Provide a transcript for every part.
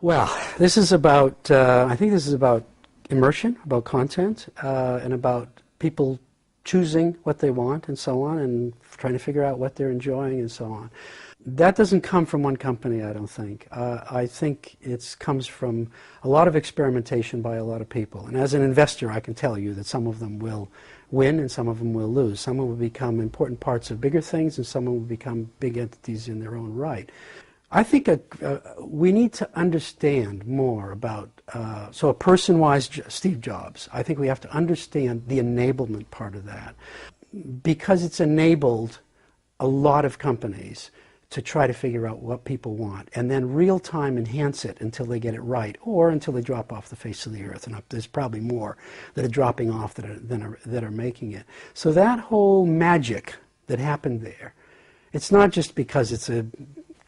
Well, this is about, I think this is about immersion, about content, and about people choosing what they want and so on, and trying to figure out what they're enjoying and so on. That doesn't come from one company, I don't think. I think it comes from a lot of experimentation by a lot of people. And as an investor, I can tell you that some of them will win and some of them will lose. Some will become important parts of bigger things and some will become big entities in their own right. I think we need to understand more about, so a person-wise Steve Jobs, I think we have to understand the enablement part of that, because it's enabled a lot of companies to try to figure out what people want and then real-time enhance it until they get it right or until they drop off the face of the earth. And there's probably more that are dropping off that are making it. So that whole magic that happened there, it's not just because it's a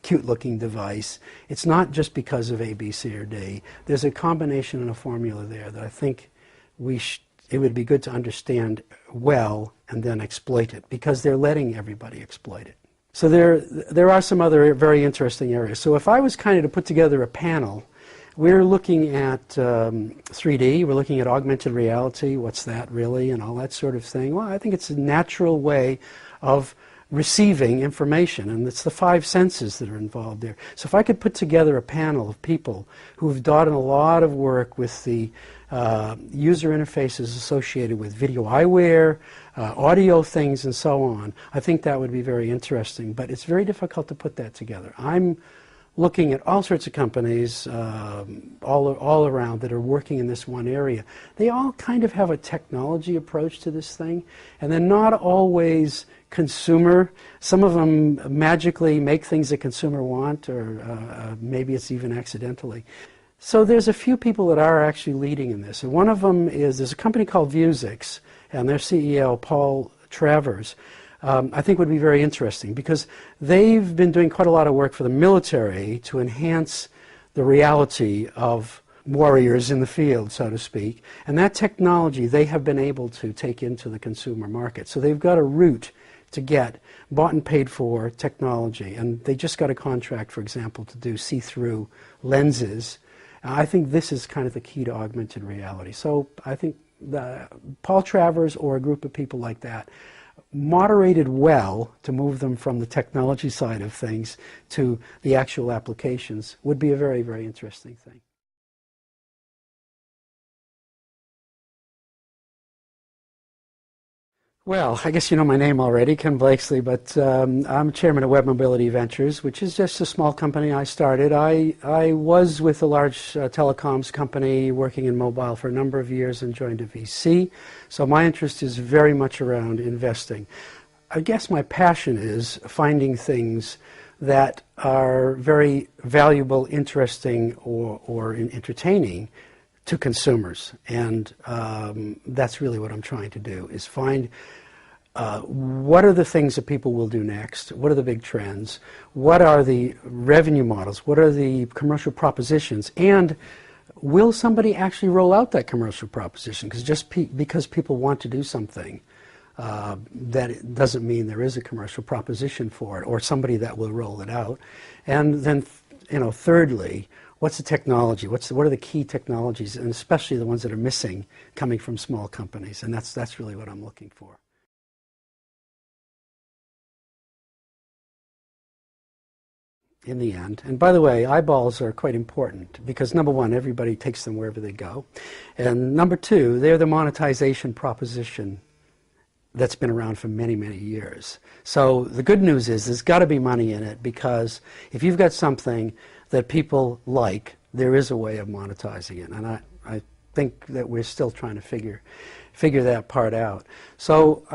cute-looking device. It's not just because of A, B, C, or D. There's a combination and a formula there that I think it would be good to understand well and then exploit it, because they're letting everybody exploit it. So there are some other very interesting areas. So if I was kind of to put together a panel, we're looking at 3D, we're looking at augmented reality, what's that really, and all that sort of thing. Well, I think it's a natural way of receiving information, and it's the 5 senses that are involved there. So if I could put together a panel of people who've done a lot of work with the user interfaces associated with video eyewear, audio things, and so on, I think that would be very interesting, but it's very difficult to put that together. I'm looking at all sorts of companies all around that are working in this one area. They all kind of have a technology approach to this thing, and they're not always consumer. Some of them magically make things the consumer want, or maybe it's even accidentally. So there's a few people that are actually leading in this. And one of them is, there's a company called Vuzix, and their CEO, Paul Travers, I think would be very interesting, because they've been doing quite a lot of work for the military to enhance the reality of warriors in the field, so to speak. And that technology they have been able to take into the consumer market. So they've got a route to get bought and paid for technology. And they just got a contract, for example, to do see-through lenses. I think this is kind of the key to augmented reality. So I think Paul Travers or a group of people like that, moderated well to move them from the technology side of things to the actual applications, would be a very, very interesting thing. Well, I guess you know my name already, Ken Blakeslee, but I'm chairman of Web Mobility Ventures, which is just a small company I started. I was with a large telecoms company working in mobile for a number of years and joined a VC. So my interest is very much around investing. I guess my passion is finding things that are very valuable, interesting, or entertaining to consumers, and that's really what I'm trying to do, is find what are the things that people will do next, what are the big trends, what are the revenue models, what are the commercial propositions, and will somebody actually roll out that commercial proposition? Because just because people want to do something, that it doesn't mean there is a commercial proposition for it, or somebody that will roll it out. And then, thirdly, what's the technology? What are the key technologies, and especially the ones that are missing coming from small companies? And that's really what I'm looking for. In the end. And by the way, eyeballs are quite important because, number one, everybody takes them wherever they go. And number two, they're the monetization proposition that's been around for many, many years. So the good news is there's got to be money in it, because if you've got something that people like, there is a way of monetizing it. And I think that we're still trying to figure that part out. So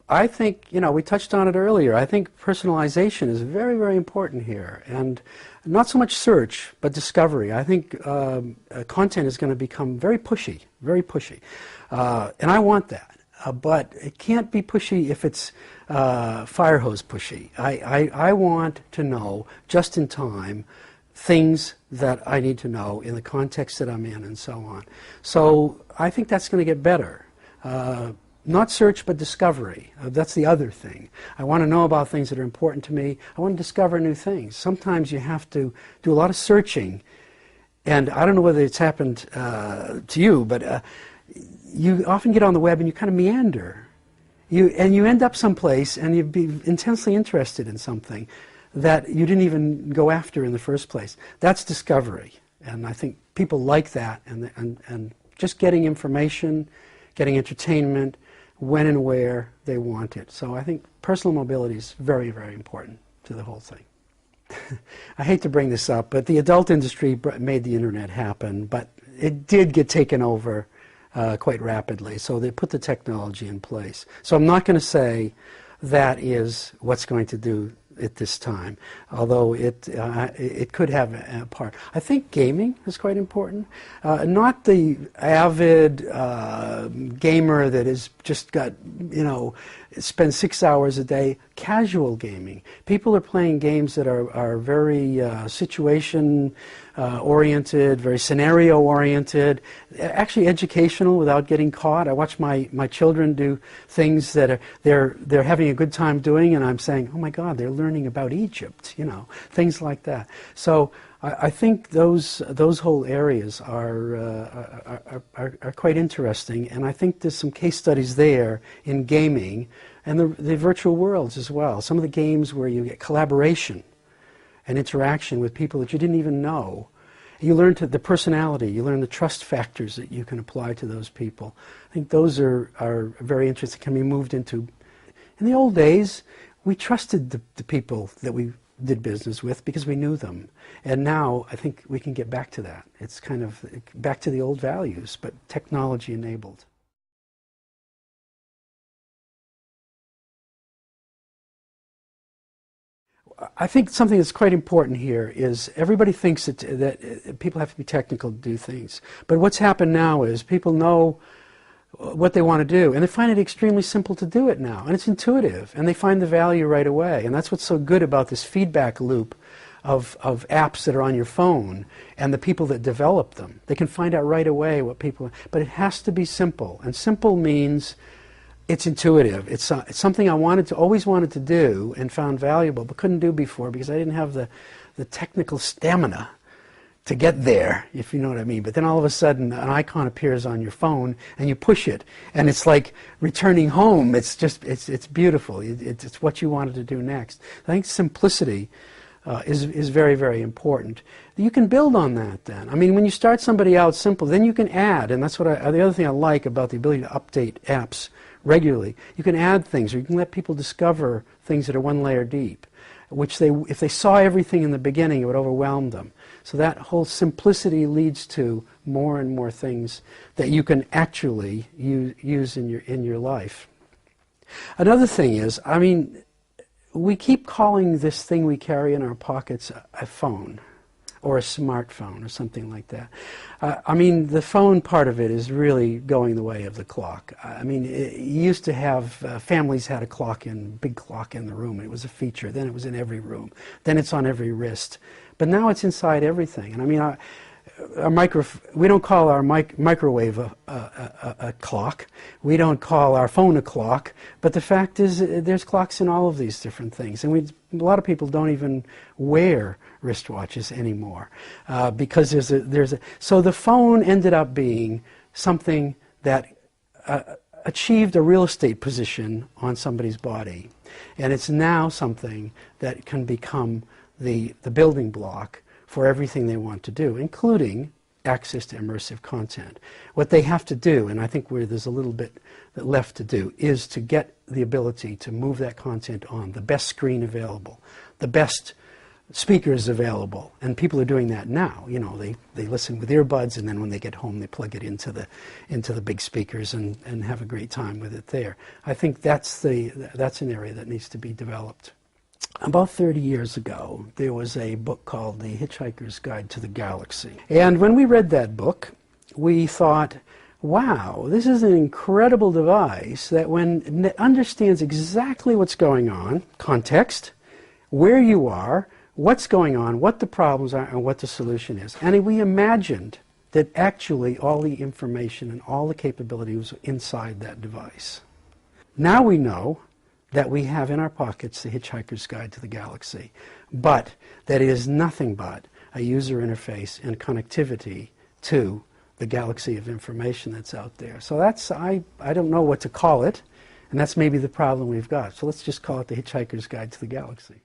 I think, we touched on it earlier, I think personalization is very, very important here. And not so much search, but discovery. I think content is going to become very pushy, very pushy. And I want that. But it can't be pushy if it's fire hose pushy. I want to know, just in time, things that I need to know in the context that I'm in and so on. So I think that's going to get better. Not search, but discovery. That's the other thing. I want to know about things that are important to me. I want to discover new things. Sometimes you have to do a lot of searching And I don't know whether it's happened to you, but you often get on the web and you kind of meander. And you end up someplace and you'd be intensely interested in something that you didn't even go after in the first place. That's discovery. And I think people like that, and just getting information, getting entertainment, when and where they want it. So I think personal mobility is very, very important to the whole thing. I hate to bring this up, but the adult industry made the internet happen, but it did get taken over quite rapidly. So they put the technology in place. So I'm not going to say that is what's going to do at this time, although it could have a part. I think gaming is quite important. Not the avid gamer that is just got, spends 6 hours a day. Casual gaming. People are playing games that are very situation oriented, very scenario oriented, actually educational without getting caught. I watch my children do things that they're having a good time doing, and I'm saying, oh my God, they're learning about Egypt, things like that. So I think those whole areas are quite interesting, and I think there's some case studies there in gaming and the virtual worlds as well. Some of the games where you get collaboration and interaction with people that you didn't even know. You learn the personality, you learn the trust factors that you can apply to those people. I think those are very interesting, can be moved into. In the old days, we trusted the people that we did business with because we knew them. And now I think we can get back to that. It's kind of back to the old values, but technology enabled. I think something that's quite important here is everybody thinks that people have to be technical to do things. But what's happened now is people know what they want to do, and they find it extremely simple to do it now. And it's intuitive, and they find the value right away. And that's what's so good about this feedback loop of apps that are on your phone and the people that develop them. They can find out right away what people... But it has to be simple. And simple means... it's intuitive. It's something I always wanted to do and found valuable, but couldn't do before because I didn't have the technical stamina to get there, if you know what I mean. But then all of a sudden, an icon appears on your phone, and you push it, and it's like returning home. It's beautiful. It's what you wanted to do next. I think simplicity is very, very important. You can build on that then. I mean, when you start somebody out simple, then you can add, and that's what the other thing I like about the ability to update apps regularly. You can add things, or you can let people discover things that are one layer deep, which if they saw everything in the beginning, it would overwhelm them. So that whole simplicity leads to more and more things that you can actually use in your life. Another thing is, I mean, we keep calling this thing we carry in our pockets a phone, or a smartphone, or something like that. I mean, the phone part of it is really going the way of the clock. I mean, you used to have, families had a big clock in the room. It was a feature. Then it was in every room. Then it's on every wrist. But now it's inside everything. And I mean, we don't call our microwave a clock. We don't call our phone a clock. But the fact is, there's clocks in all of these different things. And a lot of people don't even wear wristwatches anymore because so the phone ended up being something that achieved a real estate position on somebody's body, and it's now something that can become the building block for everything they want to do, including access to immersive content. What they have to do, and I think where there's a little bit left to do, is to get the ability to move that content on the best screen available, the best speakers available, and people are doing that now. They listen with earbuds, and then when they get home they plug it into the big speakers and have a great time with it there. I think that's an area that needs to be developed. About 30 years ago, there was a book called The Hitchhiker's Guide to the Galaxy. And when we read that book, we thought, wow, this is an incredible device that understands exactly what's going on, context, where you are, what's going on, what the problems are, and what the solution is. And we imagined that actually all the information and all the capability was inside that device. Now we know that we have in our pockets the Hitchhiker's Guide to the Galaxy, but that it is nothing but a user interface and connectivity to the galaxy of information that's out there. So that's, I don't know what to call it, and that's maybe the problem we've got. So let's just call it the Hitchhiker's Guide to the Galaxy.